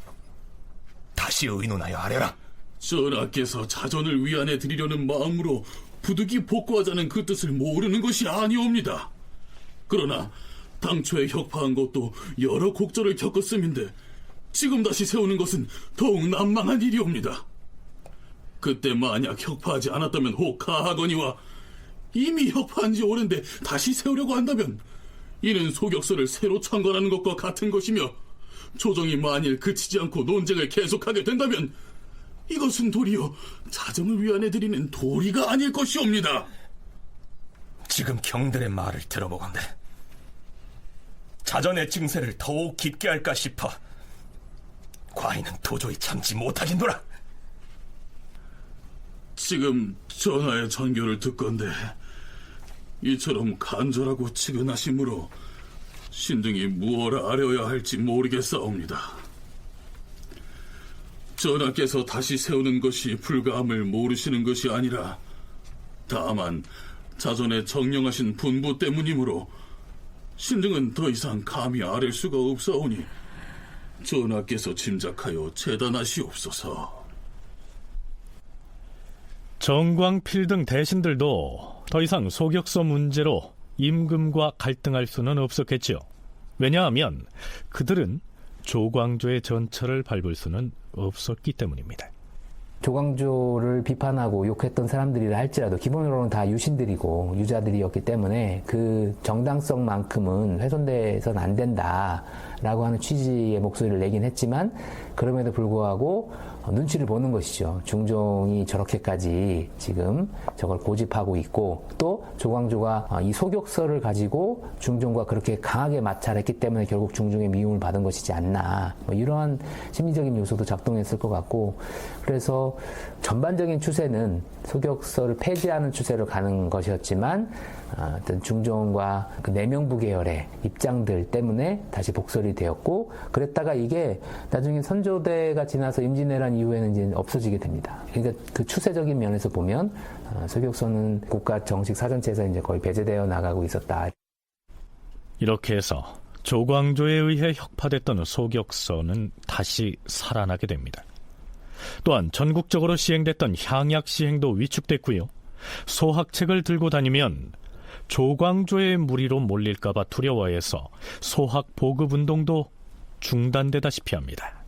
다시 의논하여 아뢰라. 전하께서 자전을 위안해 드리려는 마음으로 부득이 복구하자는 그 뜻을 모르는 것이 아니옵니다. 그러나 당초에 혁파한 것도 여러 곡절을 겪었음인데 지금 다시 세우는 것은 더욱 난망한 일이옵니다. 그때 만약 혁파하지 않았다면 혹 가하거니와 이미 혁파한 지 오랜데 다시 세우려고 한다면 이는 소격서를 새로 창건하는 것과 같은 것이며 조정이 만일 그치지 않고 논쟁을 계속하게 된다면 이것은 도리어 자정을 위안해 드리는 도리가 아닐 것이옵니다. 지금 경들의 말을 들어보건대 자전의 증세를 더욱 깊게 할까 싶어 과인은 도저히 참지 못하겠노라. 지금 전하의 전교를 듣건대 이처럼 간절하고 측은하심으로 신등이 무엇을 아뢰어야 할지 모르겠사옵니다. 전하께서 다시 세우는 것이 불가함을 모르시는 것이 아니라 다만 자전의 정령하신 분부 때문이므로 신등은 더 이상 감히 아랠 수가 없사오니 전하께서 짐작하여 재단하시옵소서. 정광필 등 대신들도 더 이상 소격서 문제로 임금과 갈등할 수는 없었겠죠. 왜냐하면 그들은 조광조의 전철을 밟을 수는 없었기 때문입니다. 조광조를 비판하고 욕했던 사람들이라 할지라도 기본적으로는 다 유신들이고 유자들이었기 때문에 그 정당성만큼은 훼손돼서는 안 된다라고 하는 취지의 목소리를 내긴 했지만, 그럼에도 불구하고 눈치를 보는 것이죠. 중종이 저렇게까지 지금 저걸 고집하고 있고, 또 조광조가 이 소격서를 가지고 중종과 그렇게 강하게 마찰했기 때문에 결국 중종의 미움을 받은 것이지 않나, 이러한 심리적인 요소도 작동했을 것 같고, 그래서 전반적인 추세는 소격서를 폐지하는 추세로 가는 것이었지만, 어떤 중종과 그 내명부 계열의 입장들 때문에 다시 복설이 되었고, 그랬다가 이게 나중에 선조대가 지나서 임진왜란 이후에는 이제 없어지게 됩니다. 그러니까 그 추세적인 면에서 보면 소격서는 국가 정식 사전체에서 이제 거의 배제되어 나가고 있었다. 이렇게 해서 조광조에 의해 혁파됐던 소격서는 다시 살아나게 됩니다. 또한 전국적으로 시행됐던 향약 시행도 위축됐고요. 소학책을 들고 다니면 조광조의 무리로 몰릴까봐 두려워해서 소학 보급운동도 중단되다시피 합니다.